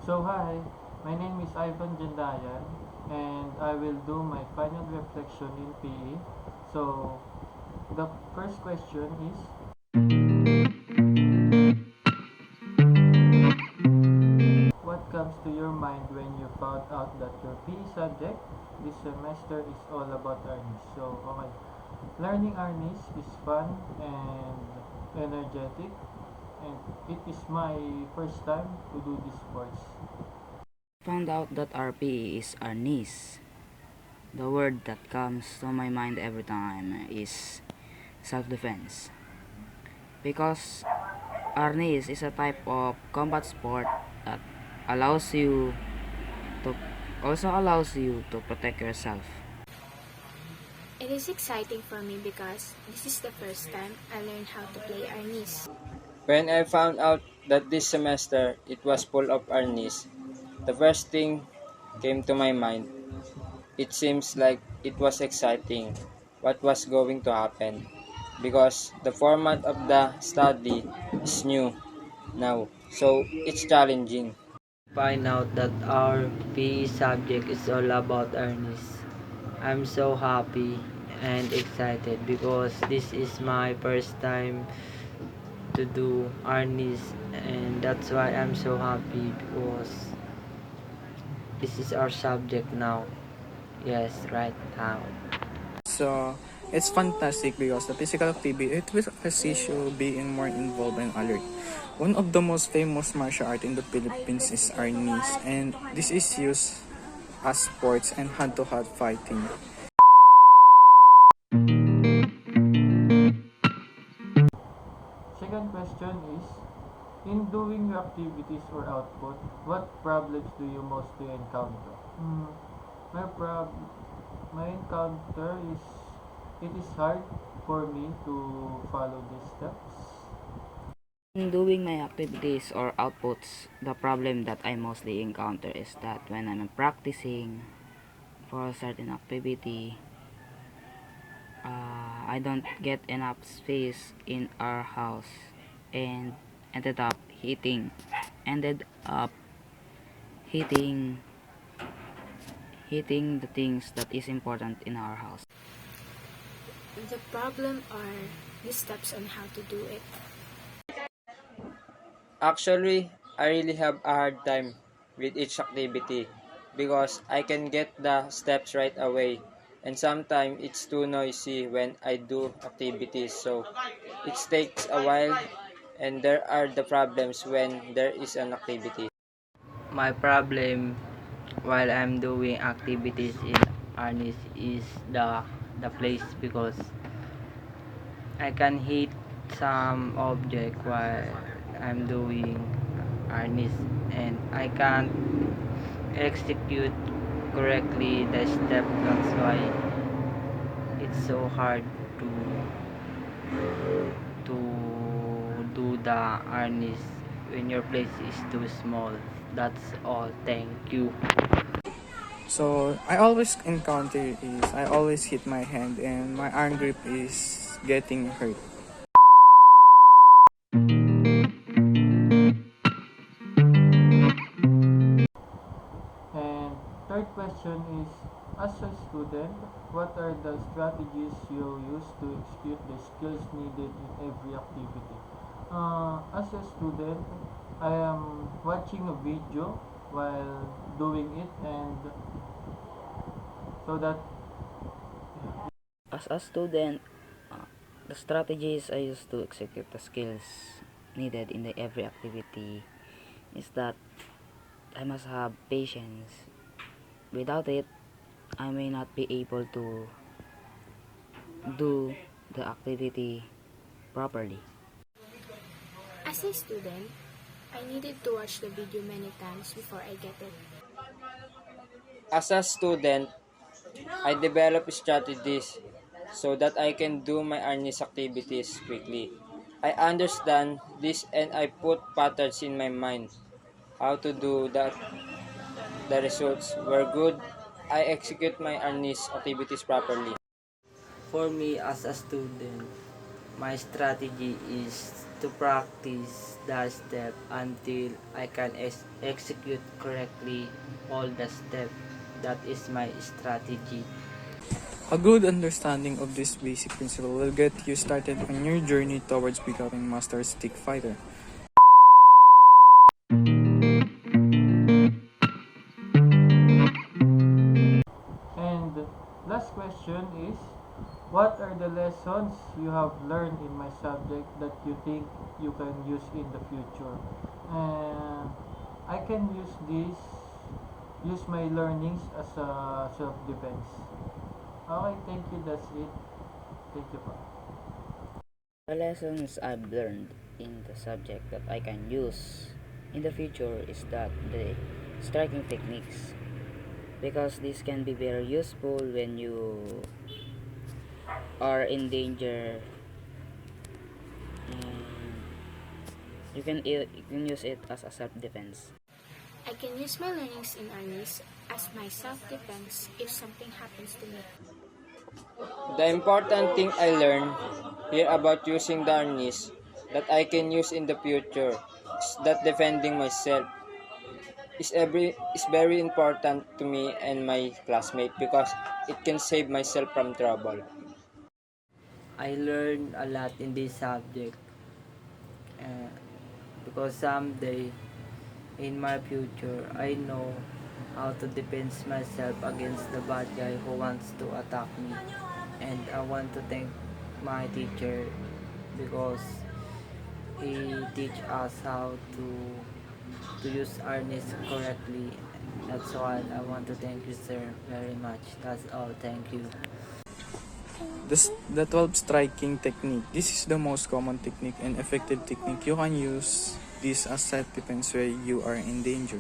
So hi, my name is Ivan Jandayan and I will do my final reflection in PE. So the first question is, what comes to your mind when you found out that your PE subject this semester is all about Arnis? So okay, learning Arnis is fun and energetic and it is my first time to do this sports. Found out that our PE is our niece. The word that comes to my mind every time is self-defense. Because our niece is a type of combat sport that allows you to allows you to protect yourself. It is exciting for me because this is the first time I learned how to play arnis. When I found out that this semester it was full of Arnis, the first thing came to my mind. It seems like it was exciting what was going to happen because the format of the study is new now, so it's challenging. Find out that our PE subject is all about earnings. I'm so happy and excited because this is my first time to do earnings, and that's why I'm so happy because this is our subject now. Yes, right now. So it's fantastic because the physical activity it will assist you being more involved and alert. One of the most famous martial art in the Philippines is Arnis, and this is used as sports and hand-to-hand fighting. Second question is, in doing your activities or output, what problems do you mostly encounter? My prob my encounter is it is hard for me to follow these steps. In doing my activities or outputs, the problem that I mostly encounter is that when I'm practicing for a certain activity, I don't get enough space in our house and ended up ended up hitting hitting the things that is important in our house. The problem are the steps on how to do it. Actually, I really have a hard time with each activity because I can get the steps right away and sometimes it's too noisy when I do activities, so it takes a while and there are the problems when there is an activity. My problem while I'm doing activities in Arnis is the place because I can hit some object while I'm doing Arnis, and I can't execute correctly the step. That's why it's so hard to do the Arnis when your place is too small. That's all. Thank you. So I always encounter is I always hit my hand and my arm grip is getting hurt. And third question is, as a student, what are the strategies you use to execute the skills needed in every activity? As a student, I am watching a video while doing it and so that As a student, the strategies I use to execute the skills needed in the every activity is that I must have patience. Without it, I may not be able to do the activity properly. As a student, I needed to watch the video many times before I get it. As a student, I develop strategies so that I can do my earnings activities quickly. I understand this and I put patterns in my mind how to do that. The results were good. I execute my earnings activities properly. For me as a student, my strategy is to practice the step until I can execute correctly all the step. That is my strategy. A good understanding of this basic principle will get you started on your journey towards becoming master stick fighter. And last question is, what are the lessons you have learned in my subject that you think you can use in the future? And I can use my learnings as a self-defense. Okay, thank you. That's it. Thank you po. The lessons I've learned in the subject that I can use in the future is that the striking techniques, because this can be very useful when you are in danger, and you can use it as a self-defense. I can use my learnings in earnest as my self-defense if something happens to me. The important thing I learned here about using the harness that I can use in the future is that defending myself is very important to me and my classmate because it can save myself from trouble. I learned a lot in this subject uh, because someday in my future I know how to defend myself against the bad guy who wants to attack me. And I want to thank my teacher because he teach us how to use harness correctly. That's why I want to thank you, sir, very much. That's all. Thank you. The 12 striking technique. This is the most common technique and effective technique you can use this as self-defense where you are in danger.